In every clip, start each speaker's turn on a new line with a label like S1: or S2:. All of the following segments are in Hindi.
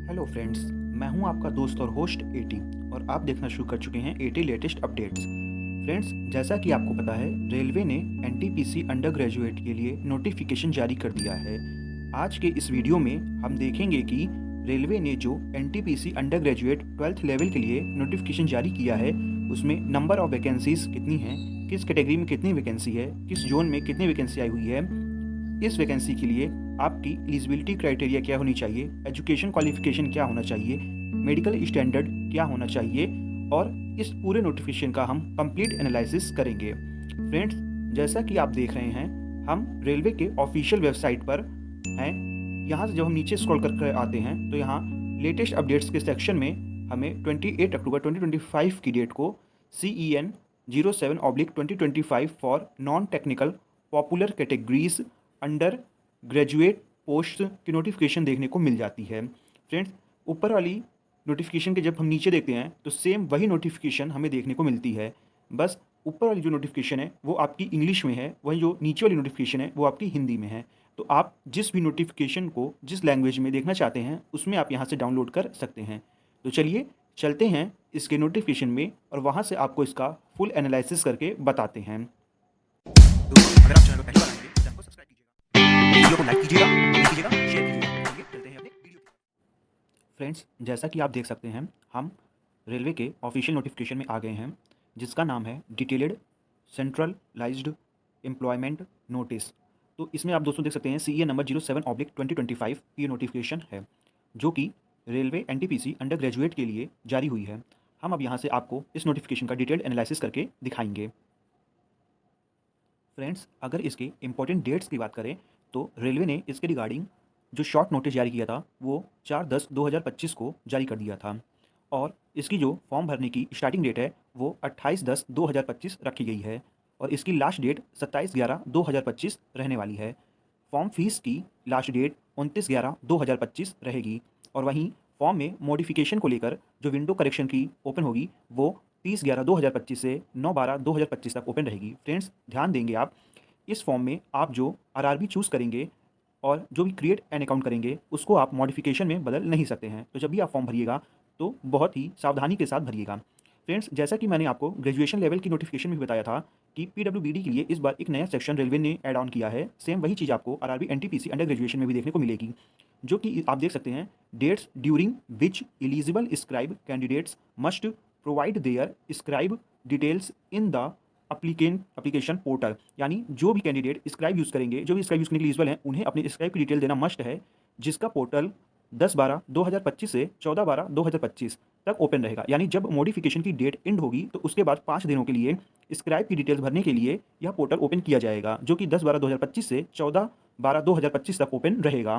S1: हेलो फ्रेंड्स, मैं हूं आपका दोस्त और होस्ट एटी और आप देखना शुरू कर चुके हैं एटी लेटेस्ट अपडेट्स। फ्रेंड्स, जैसा कि आपको पता है, रेलवे ने एनटीपीसी अंडर ग्रेजुएट के लिए नोटिफिकेशन जारी कर दिया है। आज के इस वीडियो में हम देखेंगे कि रेलवे ने जो NTPC under graduate 12th level के लिए नोटिफिकेशन जारी किया है, उसमें नंबर ऑफ वैकेंसीज कितनी हैं, किस कैटेगरी में कितनी वैकेंसी है, किस जोन में कितनी वैकेंसी आई हुई है, इस वैकेंसी के लिए आपकी एलिजिबिलिटी क्राइटेरिया क्या होनी चाहिए, एजुकेशन क्वालिफिकेशन क्या होना चाहिए, मेडिकल स्टैंडर्ड क्या होना चाहिए, और इस पूरे नोटिफिकेशन का हम कंप्लीट एनालिसिस करेंगे। फ्रेंड्स, जैसा कि आप देख रहे हैं, हम रेलवे के ऑफिशियल वेबसाइट पर हैं। यहाँ से जब हम नीचे स्क्रॉल करके आते हैं तो यहाँ लेटेस्ट अपडेट्स के सेक्शन में हमें 28 अक्टूबर 2025 की डेट को CEN 07/2025 for non technical popular categories under graduate post की नोटिफिकेशन देखने को मिल जाती है। फ्रेंड्स, ऊपर वाली नोटिफिकेशन के जब हम नीचे देखते हैं तो सेम वही नोटिफिकेशन हमें देखने को मिलती है। बस ऊपर वाली जो नोटिफिकेशन है वो आपकी इंग्लिश में है, वही जो नीचे वाली नोटिफिकेशन है वो आपकी हिंदी में है। तो आप जिस भी नोटिफिकेशन को जिस लैंग्वेज में देखना चाहते हैं उसमें आप यहाँ से डाउनलोड कर सकते हैं। तो चलिए चलते हैं इसके नोटिफिकेशन में और वहाँ से आपको इसका फुल एनालिसिस करके बताते हैं। दोस्तों, अगर आप चैनल पर पहली बार आए हैं तो चैनल को सब्सक्राइब कीजिएगा, वीडियो को लाइक कीजिएगा, कमेंट कीजिएगा, शेयर कीजिएगा। चलिए चलते हैं अपने वीडियो की। फ्रेंड्स, जैसा कि आप देख सकते हैं, हम रेलवे के ऑफिशियल नोटिफिकेशन में आ गए हैं, जिसका नाम है डिटेल्ड सेंट्रलाइज्ड एम्प्लॉयमेंट नोटिस। तो इसमें आप दोस्तों देख सकते हैं CEN नंबर 07/2025 ये नोटिफिकेशन है, जो कि रेलवे एनटीपीसी अंडर ग्रेजुएट के लिए जारी हुई है। हम अब यहाँ से आपको इस नोटिफिकेशन का डिटेल्ड एनालिसिस करके दिखाएंगे। फ्रेंड्स, अगर इसके इंपॉर्टेंट डेट्स की बात करें तो रेलवे ने इसके रिगार्डिंग जो शॉर्ट नोटिस जारी किया था वो 4/10/2025 को जारी कर दिया था, और इसकी जो फॉर्म भरने की स्टार्टिंग डेट है वो 28/10/2025 रखी गई है, और इसकी लास्ट डेट 27/11/2025 रहने वाली है। फॉर्म फीस की लास्ट डेट 29/11/2025 रहेगी, और वहीं फॉर्म में मॉडिफिकेशन को लेकर जो विंडो करेक्शन की ओपन होगी वो 30/11/2025 से 9/12/2025 तक ओपन रहेगी। फ्रेंड्स, ध्यान देंगे आप, इस फॉर्म में आप जो RRB चूज़ करेंगे और जो भी क्रिएट एन अकाउंट करेंगे उसको आप मॉडिफिकेशन में बदल नहीं सकते हैं। तो जब भी आप फॉर्म भरिएगा तो बहुत ही सावधानी के साथ भरिएगा। फ्रेंड्स, जैसा कि मैंने आपको ग्रेजुएशन लेवल की नोटिफिकेशन में भी बताया था कि PWBD के लिए इस बार एक नया सेक्शन रेलवे ने ऐड ऑन किया है। सेम वही चीज़ आपको RRB NTPC अंडर ग्रेजुएशन में भी देखने को मिलेगी, जो कि आप देख सकते हैं, dates during which eligible scribe candidates must provide their scribe details in the application portal. यानी जो भी कैंडिडेट स्क्राइब यूज़ करेंगे, जो भी स्क्राइब यूज़ करने के लिए एलिजिबल हैं, उन्हें अपने स्क्राइब की डिटेल देना मस्ट है, जिसका पोर्टल 10/12/2025 से 14/12/2025 तक ओपन रहेगा। यानी जब मॉडिफिकेशन की डेट एंड होगी तो उसके बाद 5 दिनों के लिए स्क्राइब की डिटेल्स भरने के लिए यह पोर्टल ओपन किया जाएगा, जो कि 10/12/2025 से 14/12/2025 तक ओपन रहेगा।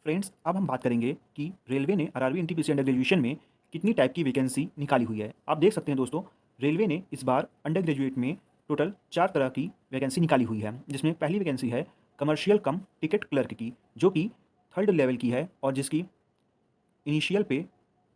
S1: फ्रेंड्स, अब हम बात करेंगे कि रेलवे ने RRB NTPC अंडर ग्रेजुएशन में कितनी टाइप की वैकेंसी निकाली हुई है। आप देख सकते हैं दोस्तों, रेलवे ने इस बार अंडर ग्रेजुएट में टोटल 4 तरह की वैकेंसी निकाली हुई है, जिसमें पहली वैकेंसी है कमर्शियल कम टिकट क्लर्क की, जो कि 3rd लेवल की है और जिसकी इनिशियल पे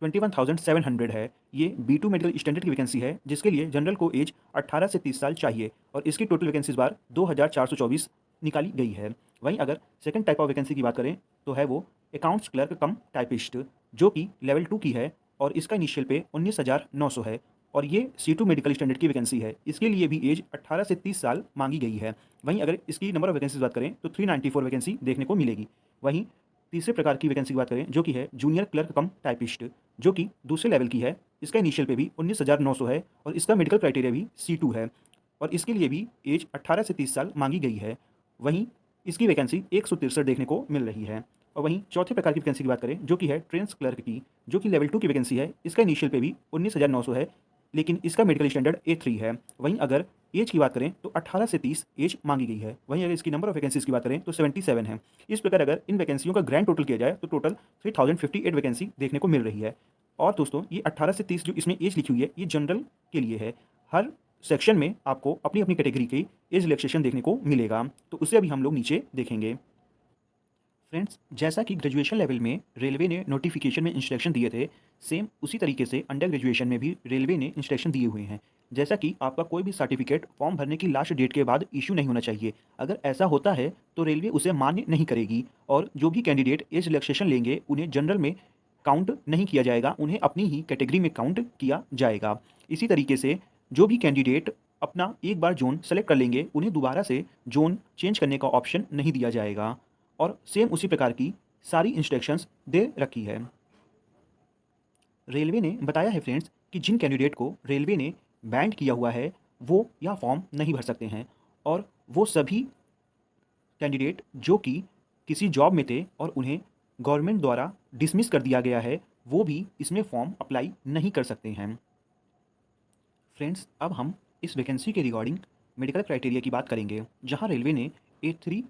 S1: 21,700 है। ये B2 मेडिकल स्टैंडर्ड की वैकेंसी है, जिसके लिए जनरल को एज 18 से 30 साल चाहिए, और इसकी टोटल वैकेंसी इस बार 2,424 निकाली गई है। वहीं अगर सेकंड टाइप ऑफ वैकेंसी की बात करें तो है वो अकाउंट्स क्लर्क कम टाइपिस्ट, जो कि लेवल 2 की है, और इसका इनिशियल पे 19,900 है, और ये C2 मेडिकल स्टैंडर्ड की वैकेंसी है। इसके लिए भी एज 18 से 30 साल मांगी गई है। वहीं अगर इसकी नंबर ऑफ वैकेंसी बात करें तो 394 वैकेंसी देखने को मिलेगी। वहीं तीसरे प्रकार की वैकेंसी की बात करें, जो कि है जूनियर क्लर्क कम टाइपिस्ट, जो कि दूसरे लेवल की है। इसका इनिशियल पे भी 19,900 है, और इसका मेडिकल क्राइटेरिया भी C2 है, और इसके लिए भी एज 18 से 30 साल मांगी गई है। वहीं इसकी वैकेंसी 163 देखने को मिल रही है। और वहीं चौथे प्रकार की वैकेंसी की बात करें, जो कि है ट्रेंस क्लर्क की, जो कि लेवल 2 की वैकेंसी है। इसका इनिशियल पे भी 19,900 है, लेकिन इसका मेडिकल स्टैंडर्ड A3 है। वहीं अगर एज की बात करें तो 18 से 30 एज मांगी गई है। वहीं अगर इसकी नंबर ऑफ वैकेंसीज की बात करें तो 77 है। इस प्रकार अगर इन वैकेंसियों का ग्रैंड टोटल किया जाए तो टोटल 3058 वैकेंसी देखने को मिल रही है। और दोस्तों, ये 18 से 30 जो इसमें एज लिखी हुई है, ये जनरल के लिए है। हर सेक्शन में आपको अपनी अपनी कैटेगरी की एज रिलैक्सेशन देखने को मिलेगा, तो उसे अभी हम लोग नीचे देखेंगे। फ्रेंड्स, जैसा कि ग्रेजुएशन लेवल में रेलवे ने नोटिफिकेशन में इंस्ट्रक्शन दिए थे, सेम उसी तरीके से अंडर ग्रेजुएशन में भी रेलवे ने इंस्ट्रक्शन दिए हुए हैं। जैसा कि आपका कोई भी सर्टिफिकेट फॉर्म भरने की लास्ट डेट के बाद इश्यू नहीं होना चाहिए। अगर ऐसा होता है तो रेलवे उसे मान्य नहीं करेगी और जो भी कैंडिडेट एज रिलैक्सेशन लेंगे उन्हें जनरल में काउंट नहीं किया जाएगा, उन्हें अपनी ही कैटेगरी में काउंट किया जाएगा। इसी तरीके से जो भी कैंडिडेट अपना एक बार ज़ोन सेलेक्ट कर लेंगे, उन्हें दोबारा से ज़ोन चेंज करने का ऑप्शन नहीं दिया जाएगा और सेम उसी प्रकार की सारी इंस्ट्रक्शंस दे रखी है। रेलवे ने बताया है फ्रेंड्स कि जिन कैंडिडेट को रेलवे ने बैंड किया हुआ है, वो यह फॉर्म नहीं भर सकते हैं और वो सभी कैंडिडेट जो कि किसी जॉब में थे और उन्हें गवर्नमेंट द्वारा डिसमिस कर दिया गया है, वो भी इसमें फॉर्म अप्लाई नहीं कर सकते हैं। फ्रेंड्स, अब हम इस वैकेंसी के रिगार्डिंग मेडिकल क्राइटेरिया की बात करेंगे, जहां रेलवे ने A3,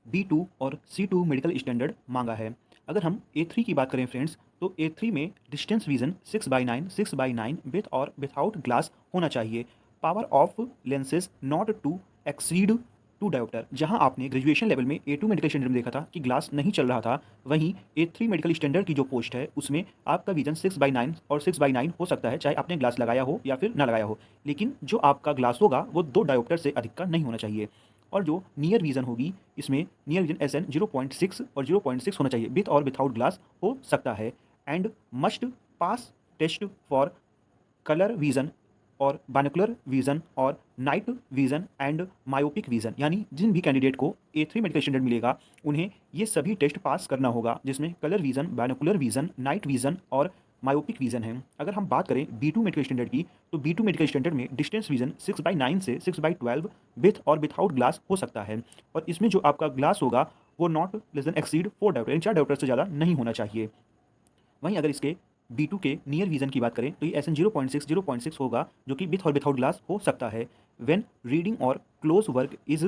S1: B2 और C2 मेडिकल स्टैंडर्ड मांगा है। अगर हम A3 की बात करें फ्रेंड्स, तो A3 में डिस्टेंस विजन 6/9 विथ और विथआउट ग्लास होना चाहिए। Power of lenses not to exceed 2 dioptre. जहां आपने ग्रेजुएशन लेवल में A2 मेडिकल स्टैंडर्ड में देखा था कि ग्लास नहीं चल रहा था, वहीं A3 मेडिकल स्टैंडर्ड की जो पोस्ट है उसमें आपका विजन 6/9 और 6/9 हो सकता है, चाहे आपने ग्लास लगाया हो या फिर ना लगाया हो। लेकिन जो आपका ग्लास होगा वो 2 डायोप्टर से अधिक का नहीं होना चाहिए। और जो नियर विजन होगी, इसमें नियर विजन SN 0.6 और 0.6 होना चाहिए। विथ और विथआउट ग्लास हो सकता है and must pass test for colour vision और बाइनोकुलर विजन और night vision and myopic vision. यानी जिन भी कैंडिडेट को A3 मेडिकल स्टैंडर्ड मिलेगा, उन्हें ये सभी टेस्ट पास करना होगा, जिसमें colour vision, binocular vision, night vision और मायोपिक विजन है। अगर हम बात करें B2 मेडिकल स्टैंडर्ड की, तो B2 मेडिकल स्टैंडर्ड में डिस्टेंस विजन 6/9 से 6/12 विथ और विथआउट ग्लास हो सकता है और इसमें जो आपका ग्लास होगा वो not less than exceed 4 dioptre, यानी 4 डायोप्टर से ज़्यादा नहीं होना चाहिए। वहीं अगर इसके B2 के नियर विजन की बात करें, तो ये SN 0.6 होगा, जो कि विथ और विथआउट ग्लास हो सकता है। व्हेन रीडिंग और close work is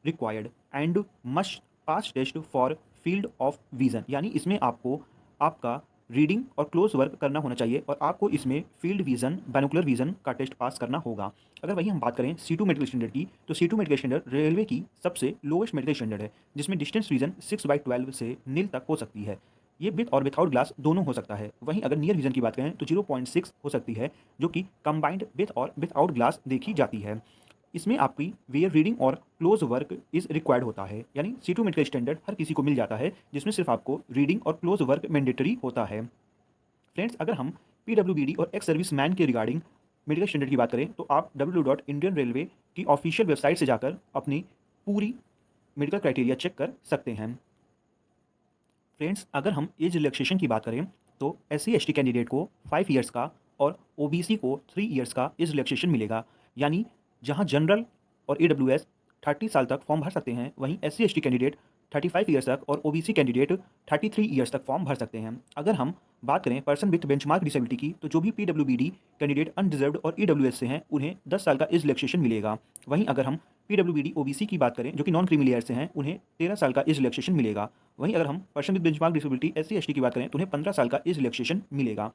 S1: required and must pass test for field of vision. यानी इसमें आपको आपका रीडिंग और क्लोज वर्क करना होना चाहिए और आपको इसमें फील्ड विजन, बाइनोकुलर विजन का टेस्ट पास करना होगा। अगर वहीं हम बात करें C2 मेडिकल स्टैंडर्ड की, तो C2 मेडिकल स्टैंडर्ड रेलवे की सबसे लोवेस्ट मेडिकल स्टैंडर्ड है, जिसमें डिस्टेंस विजन 6/12 से नील तक हो सकती है। ये विथ और विथआउट ग्लास दोनों हो सकता है। वहीं अगर नियर विजन की बात करें तो 0.6 हो सकती है, जो कि कंबाइंड विथ और विथआउट ग्लास देखी जाती है। इसमें आपकी वेयर रीडिंग और क्लोज वर्क इज रिक्वायर्ड होता है, यानी C2 मेडिकल स्टैंडर्ड हर किसी को मिल जाता है, जिसमें सिर्फ आपको रीडिंग और क्लोज वर्क मैंडेटरी होता है। फ्रेंड्स, अगर हम PWBD और एक्स सर्विस मैन के रिगार्डिंग मेडिकल स्टैंडर्ड की बात करें, तो आप www.indian railway की ऑफिशियल वेबसाइट से जाकर अपनी पूरी मेडिकल क्राइटेरिया चेक कर सकते हैं। फ्रेंड्स, अगर हम एज रिलैक्सेशन की बात करें, तो SC/ST कैंडिडेट को 5 ईयर्स का और OBC को 3 ईयर्स का एज रिलैक्सेशन मिलेगा। यानी जहां जनरल और AWS 30 साल तक फॉर्म भर सकते हैं, वहीं SC/ST कैंडिडेट 35 ईयर्स तक और OBC कैंडिडेट 33 ईयर्स तक फॉर्म भर सकते हैं। अगर हम बात करें पर्सन विथ बेंचमार्क डिसेबिलिटी की, तो जो भी PWBD कैंडिडेट अनरिजर्व्ड और EWS से हैं, उन्हें 10 साल का एज रिलैक्सेशन मिलेगा। वहीं अगर हम PWBD OBC की बात करें, जो कि नॉन क्रीमी लेयर से हैं, उन्हें 13 साल का एज रिलैक्सेशन मिलेगा। वहीं अगर हम person with benchmark disability SC/ST की बात करें, तो उन्हें 15 साल का एज रिलैक्सेशन मिलेगा।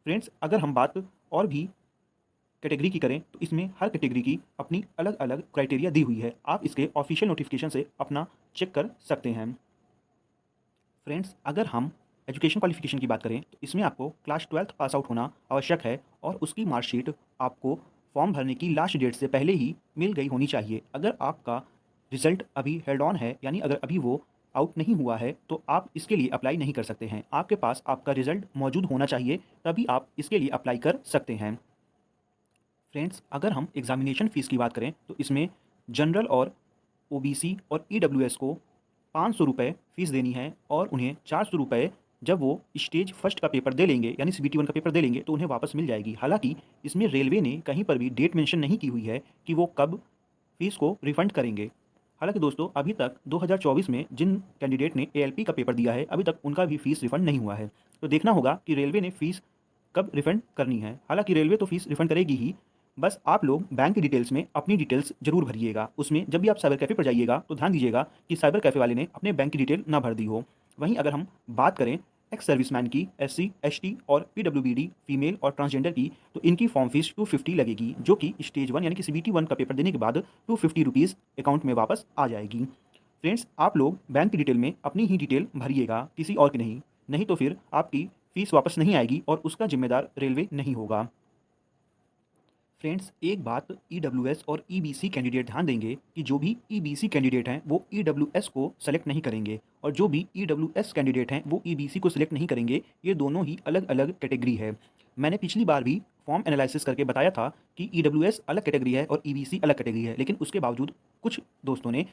S1: फ्रेंड्स, अगर हम बात और भी कैटेगरी की करें, तो इसमें हर कैटेगरी की अपनी अलग अलग क्राइटेरिया दी हुई है। आप इसके ऑफिशियल नोटिफिकेशन से अपना चेक कर सकते हैं। फ्रेंड्स, अगर हम एजुकेशन क्वालिफिकेशन की बात करें, तो इसमें आपको क्लास 12th पास आउट होना आवश्यक है और उसकी मार्कशीट आपको फॉर्म भरने की लास्ट डेट से पहले ही मिल गई होनी चाहिए। अगर आपका रिजल्ट अभी हेल्ड ऑन है, यानी अगर अभी वो आउट नहीं हुआ है, तो आप इसके लिए अप्लाई नहीं कर सकते हैं। आपके पास आपका रिजल्ट मौजूद होना चाहिए, तभी आप इसके लिए अप्लाई कर सकते हैं। फ्रेंड्स, अगर हम एग्जामिनेशन फ़ीस की बात करें, तो इसमें जनरल और OBC और EWS को 500 रुपये फ़ीस देनी है और उन्हें 400 रुपये जब वो स्टेज फर्स्ट का पेपर दे लेंगे, यानी CBT 1 का पेपर दे लेंगे, तो उन्हें वापस मिल जाएगी। हालांकि इसमें रेलवे ने कहीं पर भी डेट मेंशन नहीं की हुई है कि वो कब फ़ीस को रिफ़ंड करेंगे। हालांकि दोस्तों, अभी तक 2024 में जिन कैंडिडेट ने ALP का पेपर दिया है, अभी तक उनका भी फ़ीस रिफ़ंड नहीं हुआ है। तो देखना होगा कि रेलवे ने फ़ीस कब रिफ़ंड करनी है। हालांकि रेलवे तो फ़ीस रिफ़ंड करेगी ही, बस आप लोग बैंक की डिटेल्स में अपनी डिटेल्स ज़रूर भरिएगा। उसमें जब भी आप साइबर कैफ़े पर जाइएगा, तो ध्यान दीजिएगा कि साइबर कैफ़े वाले ने अपने बैंक की डिटेल ना भर दी हो। वहीं अगर हम बात करें एक्स सर्विसमैन की, SC/ST और PWBD फीमेल और ट्रांसजेंडर की, तो इनकी फॉर्म फीस 250 लगेगी, जो कि स्टेज 1 यानी कि CBT 1 का पेपर देने के बाद 250 रुपीज़ अकाउंट में वापस आ जाएगी। फ्रेंड्स, आप लोग बैंक की डिटेल में अपनी ही डिटेल भरिएगा, किसी और की नहीं। नहीं तो फिर आपकी फ़ीस वापस नहीं आएगी और उसका जिम्मेदार रेलवे नहीं होगा। फ्रेंड्स, एक बात ईडब्ल्यूएस और ईबीसी कैंडिडेट ध्यान देंगे कि जो भी ईबीसी कैंडिडेट हैं वो ईडब्ल्यूएस को सेलेक्ट नहीं करेंगे और जो भी ईडब्ल्यूएस कैंडिडेट हैं वो ईबीसी को सिलेक्ट नहीं करेंगे। ये दोनों ही अलग अलग कैटेगरी है। मैंने पिछली बार भी फॉर्म एनालिसिस करके बताया था कि ईडब्ल्यूएस अलग कैटेगरी है और ईबीसी अलग कैटेगरी है, लेकिन उसके बावजूद कुछ दोस्तों ने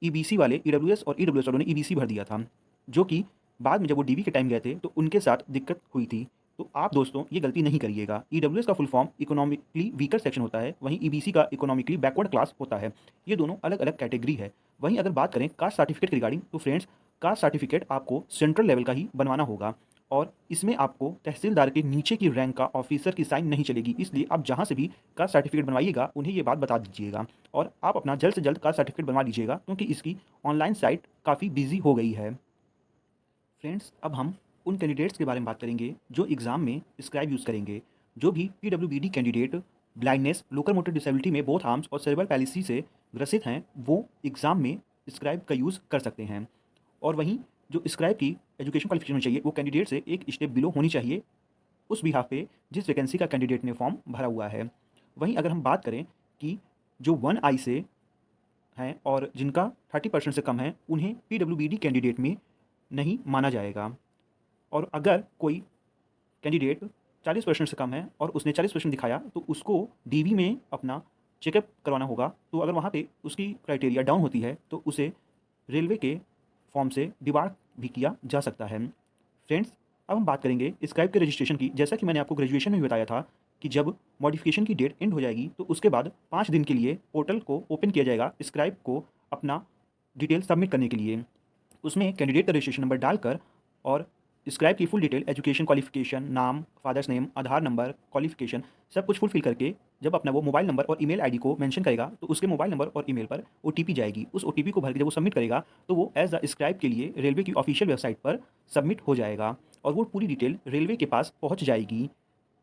S1: ईबीसी वाले ईडब्ल्यूएस और ईडब्ल्यूएस वालों ने ईबीसी भर दिया था, जो कि बाद में जब वो डीवी के टाइम गए थे तो उनके साथ दिक्कत हुई थी। तो आप दोस्तों ये गलती नहीं करिएगा। ईडब्ल्यूएस का full form economically weaker section होता है, वहीं ईबीसी का इकोनॉमिकली बैकवर्ड क्लास होता है। ये दोनों अलग अलग कैटेगरी है। वहीं अगर बात करें कास्ट सर्टिफिकेट की रिगार्डिंग, तो फ्रेंड्स, कास्ट सर्टिफिकेट आपको सेंट्रल लेवल का ही बनवाना होगा और इसमें आपको तहसीलदार के नीचे की रैंक का ऑफिसर की साइन नहीं चलेगी। इसलिए आप जहाँ से भी कास्ट सर्टिफिकेट बनवाइएगा उन्हें ये बात बता दीजिएगा और आप अपना जल्द से जल्द कास्ट सर्टिफिकेट बनवा लीजिएगा, क्योंकि इसकी ऑनलाइन साइट काफ़ी बिजी हो गई है। फ्रेंड्स, अब हम उन कैंडिडेट्स के बारे में बात करेंगे जो एग्ज़ाम में स्क्राइब यूज़ करेंगे। जो भी PWBD candidate blindness, local motor disability में बोथ आर्म्स और सेरेब्रल पैलिसी से ग्रसित हैं, वो एग्ज़ाम में स्क्राइब का यूज़ कर सकते हैं। और वहीं जो स्क्राइब की एजुकेशन क्वालिफिकेशन होनी चाहिए वो कैंडिडेट से एक स्टेप बिलो होनी चाहिए उस बिहाफ पे जिस वैकेंसी का कैंडिडेट ने फॉर्म भरा हुआ है। वहीं अगर हम बात करें कि जो 1 आई से हैं और जिनका 30% से कम है, उन्हें पीडब्ल्यूबीडी कैंडिडेट में नहीं माना जाएगा। और अगर कोई कैंडिडेट 40% से कम है और उसने 40% दिखाया तो उसको डीवी में अपना चेकअप करवाना होगा। तो अगर वहाँ पे उसकी क्राइटेरिया डाउन होती है तो उसे रेलवे के फॉर्म से डिबार भी किया जा सकता है। फ्रेंड्स, अब हम बात करेंगे स्क्राइब के रजिस्ट्रेशन की। जैसा कि मैंने आपको ग्रेजुएशन में भी बताया था कि जब मॉडिफिकेशन की डेट एंड हो जाएगी तो उसके बाद 5 दिन के लिए पोर्टल को ओपन किया जाएगा स्क्राइब को अपना डिटेल सबमिट करने के लिए। उसमें कैंडिडेट का रजिस्ट्रेशन नंबर डालकर और स्क्राइब की फुल डिटेल, एजुकेशन क्वालिफिकेशन, नाम, फादर्स नेम, आधार नंबर, क्वालिफिकेशन, सब कुछ फुलफिल करके जब अपना वो मोबाइल नंबर और ईमेल आईडी को मेंशन करेगा तो उसके मोबाइल नंबर और ईमेल पर ओटीपी जाएगी। उस ओटीपी को भर के जब वो सबमिट करेगा तो वो एज द स्क्राइब के लिए रेलवे की ऑफिशियल वेबसाइट पर सबमिट हो जाएगा और वो पूरी डिटेल रेलवे के पास पहुंच जाएगी।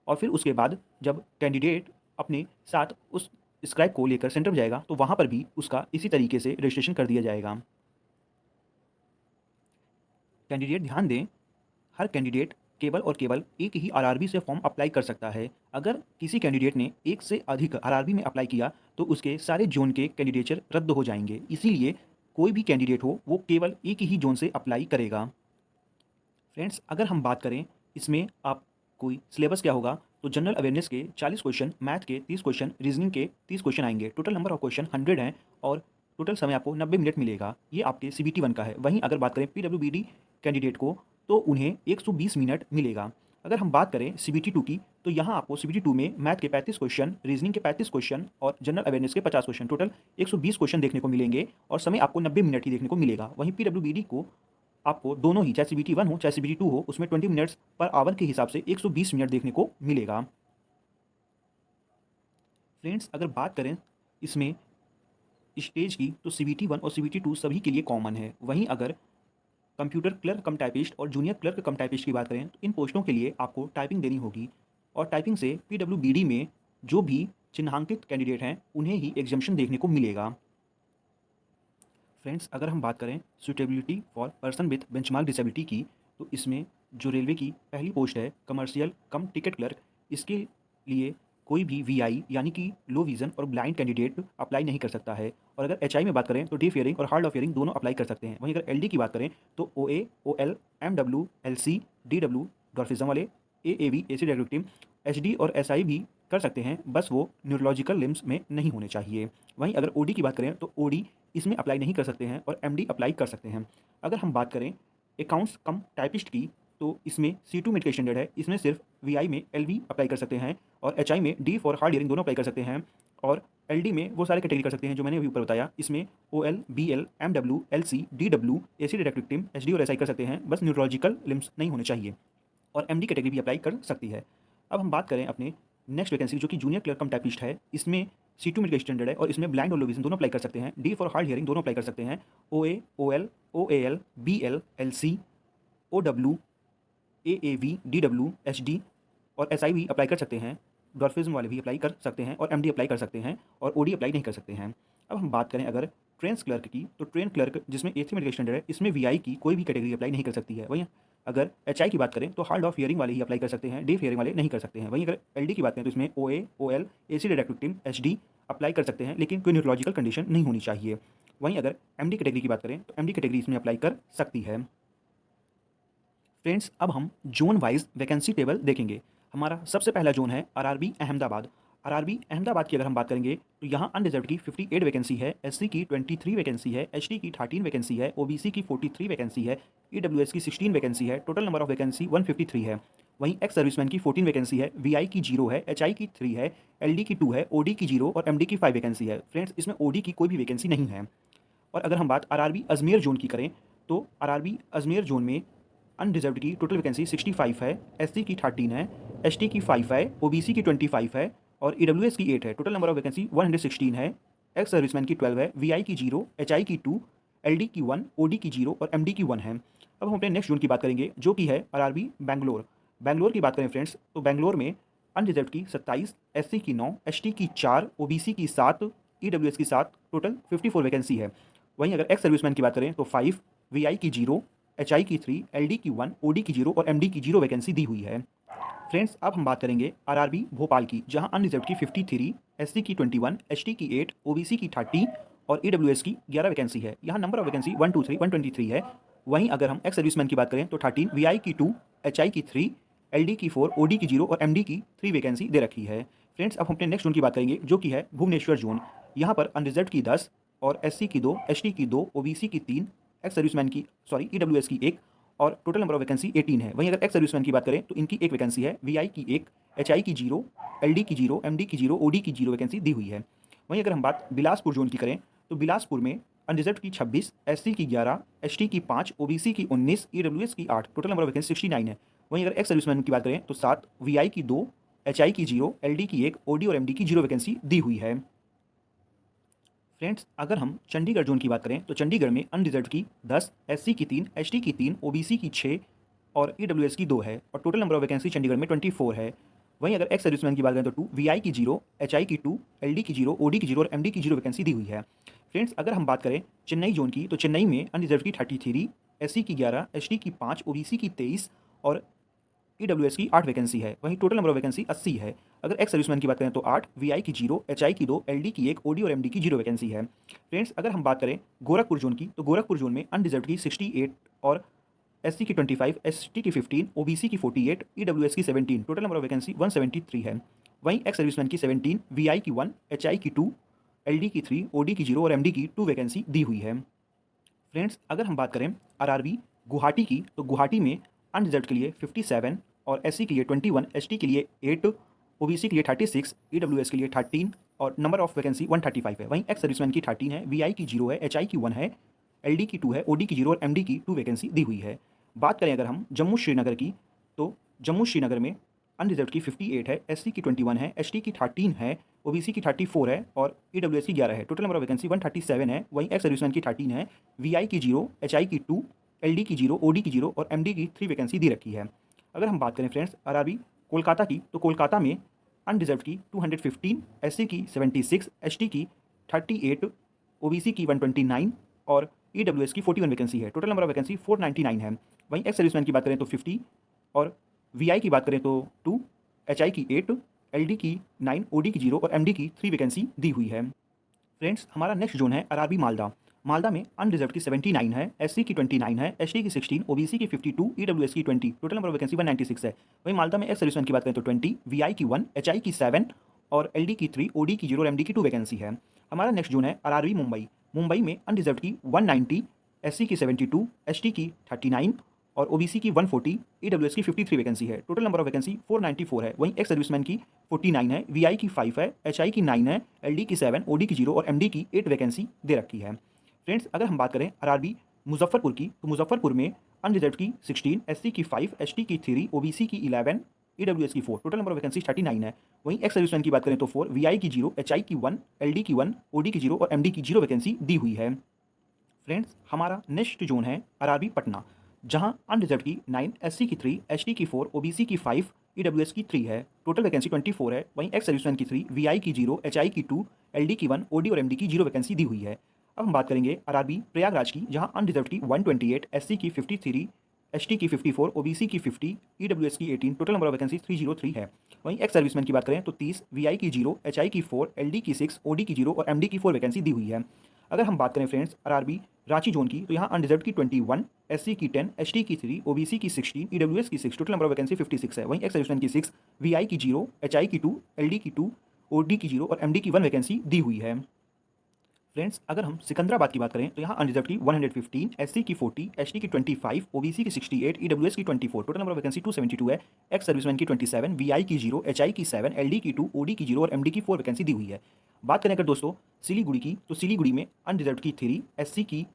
S1: और फिर उसके बाद जब कैंडिडेट अपने साथ उस स्क्राइब को लेकर सेंटर में जाएगा तो वहाँ पर भी उसका इसी तरीके से रजिस्ट्रेशन कर दिया जाएगा। कैंडिडेट ध्यान दें, हर कैंडिडेट केवल और केवल एक ही आरआरबी से फॉर्म अप्लाई कर सकता है। अगर किसी कैंडिडेट ने एक से अधिक आरआरबी में अप्लाई किया तो उसके सारे जोन के कैंडिडेचर रद्द हो जाएंगे। इसीलिए कोई भी कैंडिडेट हो वो केवल एक ही जोन से अप्लाई करेगा। फ्रेंड्स, अगर हम बात करें इसमें आप कोई सिलेबस क्या होगा, तो जनरल अवेयरनेस के 40 क्वेश्चन, मैथ के 30 क्वेश्चन, रीजनिंग के 30 क्वेश्चन आएंगे। टोटल नंबर ऑफ क्वेश्चन 100 हैं और टोटल समय आपको 90 मिनट मिलेगा। ये आपके सीबीटी 1 का है। वहीं अगर बात करें पीडब्ल्यूबीडी कैंडिडेट को तो उन्हें 120 मिनट मिलेगा। अगर हम बात करें सीबीटी 2 की तो यहाँ आपको सीबीटी 2 में मैथ के 35 क्वेश्चन, रीजनिंग के 35 क्वेश्चन और जनरल अवेयरनेस के 50 क्वेश्चन, टोटल 120 क्वेश्चन देखने को मिलेंगे और समय आपको 90 मिनट ही देखने को मिलेगा। वहीं पीडब्ल्यूबीडी को आपको दोनों ही, चाहे सीबीटी 1 हो चाहे सीबीटी 2 हो, उसमें 20 मिनट्स पर आवर के हिसाब से 120 मिनट देखने को मिलेगा। फ्रेंड्स, अगर बात करें इसमें स्टेज की तो सीबीटी 1 और सीबीटी 2 सभी के लिए कॉमन है। वहीं अगर कंप्यूटर क्लर्क कम टाइपिस्ट और जूनियर क्लर्क कम टाइपिस्ट की बात करें तो इन पोस्टों के लिए आपको टाइपिंग देनी होगी और टाइपिंग से पीडब्ल्यूबीडी में जो भी चिन्हांकित कैंडिडेट हैं उन्हें ही एग्जामिशन देखने को मिलेगा। फ्रेंड्स, अगर हम बात करें suitability for person with benchmark disability की तो इसमें जो रेलवे की पहली पोस्ट है कमर्शियल कम टिकट क्लर्क, इसके लिए कोई भी वीआई यानी कि लो विजन और ब्लाइंड कैंडिडेट अप्लाई नहीं कर सकता है। और अगर एचआई में बात करें तो डीफ हियरिंग और हार्ड ऑफ हियरिंग दोनों अप्लाई कर सकते हैं। वहीं अगर एलडी की बात करें तो ओए, ओएल, एमडब्ल्यू, एलसी, डीडब्ल्यू डॉर्फिज्म वाले, AAV AC directive team, HD और एसआई भी कर सकते हैं, बस वो न्यूरोलॉजिकल लिम्स में नहीं होने चाहिए। वहीं अगर ओडी की बात करें तो ओडी इसमें अप्लाई नहीं कर सकते हैं और एमडी अप्लाई कर सकते हैं। अगर हम बात करें अकाउंट्स कम टाइपिस्ट की तो इसमें C2 मेडिकल स्टैंडर्ड है। इसमें सिर्फ वीआई में एलवी अप्लाई कर सकते हैं और एचआई में डी फॉर हार्ड हियरिंग दोनों अप्लाई कर सकते हैं और एलडी में वो सारे कैटेगरी कर सकते हैं जो मैंने अभी ऊपर बताया। इसमें OL, BL, MW, LC, DW, AC detective team, HD और एसआई कर सकते हैं, बस न्यूरोलॉजिकल लिम्स नहीं होने चाहिए और एमडी कैटेगरी भी अप्लाई कर सकती है। अब हम बात करें अपने नेक्स्ट वैकेंसी जो कि जूनियर क्लर्क कम टाइपिस्ट है। इसमें C2 मेडिकल स्टैंडर्ड है और इसमें ब्लाइंड और लो विजन दोनों अप्लाई कर सकते हैं। डी फॉर हार्ड हियरिंग दोनों अप्लाई कर सकते हैं। OA, OL, OAL, BL, LC, OW, AAV, DW, HD और एसआई भी अप्लाई कर सकते हैं। डॉर्फिज्म वाले भी अप्लाई कर सकते हैं और एमडी अप्लाई कर सकते हैं और ओडी अप्लाई नहीं कर सकते हैं। अब हम बात करें अगर ट्रेन क्लर्क की तो ट्रेन क्लर्क जिसमें 8th मेडिकल स्टैंडर्ड है, इसमें वीआई की कोई भी कैटेगरी अप्लाई नहीं कर सकती है। वहीं अगर एचआई की बात करें तो हार्ड ऑफ हियरिंग वाले ही अप्लाई कर सकते हैं, डीफ हियरिंग वाले नहीं कर सकते हैं। वहीं अगर एलडी की बात करें तो इसमें OA, OL, AC deductive HD apply कर सकते हैं, लेकिन कोई न्यूरोलॉजिकल कंडीशन नहीं होनी चाहिए। वहीं अगर एमडी कैटेगरी की बात करें तो एमडी कैटेगरी इसमें अप्लाई कर सकती है। फ्रेंड्स, अब हम जोन वाइज वैकेंसी टेबल देखेंगे। हमारा सबसे पहला जोन है आरआरबी अहमदाबाद। आरआरबी अहमदाबाद की अगर हम बात करेंगे तो यहाँ अनरिजर्व की 58 वैकेंसी है, एससी की 23 वैकेंसी है, एसटी की 13 वैकेंसी है, ओबीसी की 43 वैकेंसी है, ईडब्ल्यूएस की 16 वैकेंसी है। टोटल नंबर ऑफ वैकेंसी 153 है। वहीं एक्स सर्विसमैन की 14 वैकेंसी है, वीआई की 0 है, एचआई की 3 है, एलडी की 2 है, ओडी की 0 और एमडी की 5 वैकेंसी है। फ्रेंड्स, इसमें ओडी की कोई भी वैकेंसी नहीं है। और अगर हम बात आरआरबी अजमेर जोन की करें तो आरआरबी अजमेर जोन में अनरिजर्व्ड की टोटल वैकेंसी 65 है, एससी की 13 है, एसटी की 5 है, ओबीसी की 25 है और ईडब्ल्यूएस की 8 है। टोटल नंबर ऑफ वैकेंसी 116 है। एक्स सर्विसमैन की 12 है, वीआई की 0, एचआई की 2, एलडी की 1, ओडी की 0 और एमडी की 1 है। अब हम अपने नेक्स्ट जोन की बात करेंगे जो कि है आरआरबी बैंगलोर। बैंगलोर की बात करें फ्रेंड्स तो बैंगलोर में अनरिजर्व्ड की 27, एससी की 9, एसटी की 4, ओबीसी की 7, ईडब्ल्यूएस की 7, टोटल 54 वैकेंसी है। वहीं अगर एक्स सर्विसमैन की बात करें तो 5, वीआई की 0, एचआई की 3, एलडी की 1, ओडी की 0 और एमडी की 0 वैकेंसी दी हुई है। फ्रेंड्स, अब हम बात करेंगे आरआरबी भोपाल की, जहां अनरिजर्व की 53, एससी की 21, एसटी की 8, ओबीसी की 30 और ईडब्ल्यूएस की 11 वैकेंसी है। यहाँ नंबर ऑफ वैकेंसी 123 है। वहीं अगर हम एक्स सर्विसमैन की बात करें तो 13, वीआई की 2, एचआई की 3, एलडी की 4, ओडी की 0 और एमडी की 3 वैकेंसी दे रखी है। फ्रेंड्स, अब हम अपने नेक्स्ट जोन की बात करेंगे जो कि है भुवनेश्वर जोन। यहाँ पर अनरिजर्व की 10 और एससी की 2, एसटी की 2, ओबीसी की 3, एक्स सर्विसमैन की ईडब्ल्यूएस की 1 और टोटल नंबर ऑफ वैकेंसी 18 है। वहीं अगर एक्स सर्विसमैन की बात करें तो इनकी एक वैकेंसी है, वीआई की 1, एचआई की 0, एलडी की 0, एमडी की 0, ओडी की 0 वैकेंसी दी हुई है। वहीं अगर हम बात बिलासपुर जोन की करें तो बिलासपुर में अनरिजर्व की 26, एससी की 11, एसटी की 5, ओबीसी की 19, ईडब्ल्यूएस की 8, टोटल नंबर ऑफ वैकेंसी 69 है। वहीं अगर एक्स सर्विसमैन की बात करें तो 7, वीआई की 2, एचआई की 0, एलडी की 1, ओडी और एमडी की 0 वैकेंसी दी हुई है। फ्रेंड्स, अगर हम चंडीगढ़ जोन की बात करें तो चंडीगढ़ में अनरिजर्व की 10, एससी की 3, एसटी की 3, ओबीसी की 6 और ईडब्ल्यूएस की 2 है और total number of vacancy Chandigarh में 24 है। वहीं अगर एक्स सर्विसमैन की बात करें तो 2, वीआई की 0, एचआई की 2, एलडी की 0, ओडी की 0 और एमडी की 0 वैकेंसी दी हुई है। फ्रेंड्स, अगर हम बात करें चेन्नई जोन की तो चेन्नई में अनरिजर्व की 33, एससी की 11, एसटी की 5, ओबीसी की 23 और ईडब्ल्यूएस की 8 वैकेंसी है। वहीं टोटल नंबर ऑफ वैकेंसी 80 है। अगर एक्स सर्विसमैन की बात करें तो 8, वीआई की 0, एचआई की 2, एलडी की 1, ओडी और एमडी की 0 वैकेंसी है। फ्रेंड्स, अगर हम बात करें गोरखपुर जोन की तो गोरखपुर जोन में अनरिजर्व की 68 और एससी की 25, एसटी की 15, ओबीसी की 48, ईडब्ल्यूएस की 17, टोटल नंबर ऑफ वैकेंसी 173 है। वहीं एक्स सर्विसमैन की 17, वीआई की 1, एचआई की 2, एलडी की 3, ओडी की 0 और एमडी की 2 वैकेंसी दी हुई है। फ्रेंड्स, अगर हम बात करें आरआरबी गुवाहाटी की तो गुवाहाटी में अनरिजर्व के लिए 57 और एससी के लिए 21, एसटी के लिए 8, ओबीसी के लिए 36, ईडब्ल्यूएस के लिए 13 और नंबर ऑफ वैकेंसी 135 है। वहीं एक्स सर्विसमैन की 13 है, वीआई की 0 है, एचआई की 1 है, एलडी की 2 है, ओडी की 0 और एमडी की 2 वैकेंसी दी हुई है। बात करें अगर हम जम्मू श्रीनगर की तो जम्मू श्रीनगर में अनरिजर्व की 58 है, एससी की 21 है, एसटी की 13 है, ओबीसी की 34 है और ईडब्ल्यूएस की 11 है। टोटल नंबर ऑफ वैकेंसी 137 है। वहीं एक्स सर्विसमैन की 13 है, वीआई की 0, एचआई की 2, एलडी की 0, ओडी की 0 और एमडी की 3 वैकेंसी दी रखी है। अगर हम बात करें फ्रेंड्स आरआरबी कोलकाता की तो कोलकाता में अनरिजर्व की 215, एससी की 76, एसटी की 38, ओबीसी की 129 और ईडब्ल्यूएस की 41 वैकेंसी है। टोटल नंबर ऑफ वैकेंसी 499 है। वहीं एक्स सर्विसमैन की बात करें तो 50 और वीआई की बात करें तो 2, एचआई की 8, एलडी की 9, ओडी की 0 और एमडी की 3 वैकेंसी दी हुई है। फ्रेंड्स, हमारा नेक्स्ट जोन है आरआरबी मालदा। मालदा में अनरिजर्व की 79 है, एससी की 29 है, एसटी की 16, ओबीसी की 52, ईडब्ल्यूएस की 20, टोटल नंबर ऑफ वैकेंसी 196 है। वहीं मालदा में एक्स सर्विसमैन की बात करें तो 20, वीआई की 1, एचआई की 7 और एलडी की 3, ओडी की 0 और एमडी की 2 वैकेंसी है। हमारा नेक्स्ट जोन है आरआरबी मुंबई। मुंबई में अनरिजर्व की 190, एससी की 72, एसटी की 39 और ओबीसी की 140, ईडब्ल्यूएस की 53 वैकेंसी है। टोटल नंबर ऑफ वैकेंसी 494 है। वहीं एक्स सर्विसमैन की 49 है, वीआई की 5 है, एचआई की 9 है, एलडी की 7, ओडी की 0 और एमडी की 8 वैकेंसी दे रखी है। फ्रेंड्स, अगर हम बात करें आरआरबी मुजफ्फरपुर की तो मुजफ्फरपुर में अनरिजर्व की 16, एससी की 5, एसटी की 3, ओबीसी की 11, ईडब्ल्यूएस की 4, टोटल नंबर ऑफ वैकेंसी 39 है। वहीं एक्स सर्विसमैन की बात करें तो 4, वीआई की 0, एचआई की 1, एलडी की 1, ओडी की 0 और एमडी की 0 वैकेंसी दी हुई है। फ्रेंड्स, हमारा नेक्स्ट जोन है आरआरबी पटना, जहां अनरिजर्व की 9, एससी की 3, एसटी की 4, ओबीसी की 5, ईडब्ल्यूएस की 3 है। टोटल वैकेंसी 24 है। वहीं एक्स सर्विसमैन की 3, वीआई की 0, एचआई की 2, एलडी की 1, ओडी और एमडी की 0 वैकेंसी दी हुई है। अब हम बात करेंगे आरआरबी प्रयागराज की, जहां अनरिजर्व की 128, एससी की 53, एसटी की 54, ओबीसी की 50, ईडब्ल्यूएस की 18, टोटल नंबर ऑफ वैकेंसी 303 है। वहीं एक्स सर्विसमैन की बात करें तो 30, वीआई की 0, एचआई की 4, एलडी की 6, ओडी की 0 और एमडी की 4 वैकेंसी दी हुई है। अगर हम बात करें फ्रेंड्स आरआरबी रांची जोन की, तो यहाँ अनरिजर्व की 21, एससी की 10, एसटी की 3, ओबीसी की 16, ईडब्ल्यूएस की 6, टोटल नंबर ऑफ वैकेंसी 56 है। वहीं एक्स सर्विसमैन की 6, वीआई की 0, एचआई की 2, एलडी की 2, ओडी की 0 और एमडी की 1 वैकेंसी दी हुई है। फ्रेंड्स अगर हम सिकंदराबाद की बात करें तो यहाँ अनरिजर्व की 115, एससी की 40, एसटी की 25, ओबीसी की 68, ईडब्ल्यूएस की 24, टोटल नंबर ऑफ वैकेंसी 272 है। एक्स सर्विसमैन की 27, वीआई की 0, एचआई की 7, एलडी की 2, ओडी की 0 और एमडी की 4 वैकेंसी दी हुई है। बात करें अगर दोस्तों सिलीगुड़ी की, तो सिलीगुड़ी में अनरिजर्व की 3, एससी की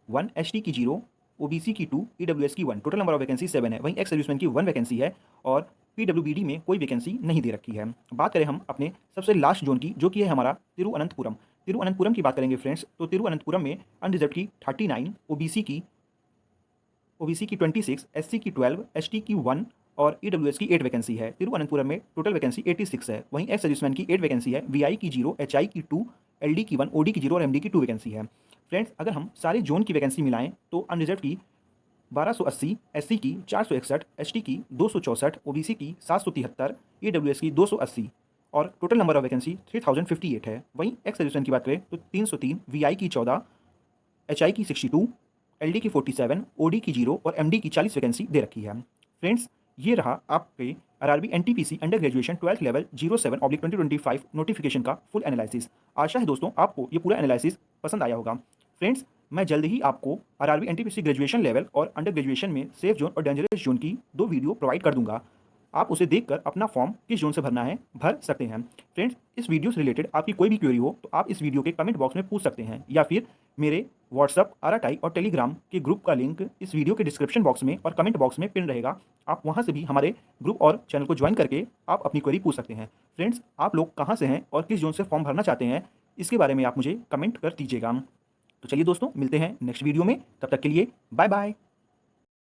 S1: 1, एसटी की 0, ओबीसी की 2, ईडब्ल्यूएस की 1, टोटल नंबर ऑफ वैकेंसी 7 है। वहीं एक्स सर्विसमैन की 1 वैकेंसी है और पीडब्ल्यूबीडी में कोई वैकेंसी नहीं दे रखी है। बात करें हम अपने सबसे लास्ट जोन की, जो कि है हमारा तिरुअनंतपुरम। तिरुअनंतपुरम की बात करेंगे फ्रेंड्स, तो तिरुअनंतपुरम में अनरिजर्व की 39, ओबीसी की 26, एससी की 12, एसटी की 1 और ईडब्ल्यूएस की 8 वैकेंसी है। तिरुअनंतपुरम में टोटल वैकेंसी 86 है। वहीं एक्स सर्विसमैन की 8 वैकेंसी है, वीआई की 0, एचआई की 2, एलडी की 1, ओडी की 0 और एमडी की 2 वैकेंसी है। फ्रेंड्स अगर हम सारे जोन की वैकेंसी मिलाएं तो अनरिजर्व की 1280, एससी की 461, एसटी की 264, ओबीसी की 773, ईडब्ल्यूएस की 280 और टोटल नंबर ऑफ वैकेंसी 3058 है। वहीं एक्स सर्विसमैन की बात करें तो 303, वीआई की 14, एचआई की 62, एलडी की 47, ओडी की 0 और एमडी की 40 वैकेंसी दे रखी है। फ्रेंड्स ये रहा आपके RRB NTPC under graduation 12th level 07/2025 notification का फुल एनालिसिस। आशा है दोस्तों आपको ये पूरा एनालिसिस पसंद आया होगा। फ्रेंड्स मैं जल्द ही आपको आरआरबी एनटीपीसी ग्रेजुएशन लेवल और अंडर ग्रेजुएशन में सेफ जोन और डेंजरस जोन की 2 वीडियो प्रोवाइड कर दूंगा। आप उसे देखकर अपना फॉर्म किस जोन से भरना है भर सकते हैं। फ्रेंड्स इस वीडियो से रिलेटेड आपकी कोई भी क्वेरी हो तो आप इस वीडियो के कमेंट बॉक्स में पूछ सकते हैं या फिर मेरे व्हाट्सअप, आरआरटी और टेलीग्राम के ग्रुप का लिंक इस वीडियो के डिस्क्रिप्शन बॉक्स में और कमेंट बॉक्स में पिन रहेगा। आप वहां से भी हमारे ग्रुप और चैनल को ज्वाइन करके आप अपनी क्वेरी पूछ सकते हैं। फ्रेंड्स आप लोग कहाँ से हैं और किस जोन से फॉर्म भरना चाहते हैं इसके बारे में आप मुझे कमेंट कर दीजिएगा। तो चलिए दोस्तों मिलते हैं नेक्स्ट वीडियो में, तब तक के लिए बाय बाय।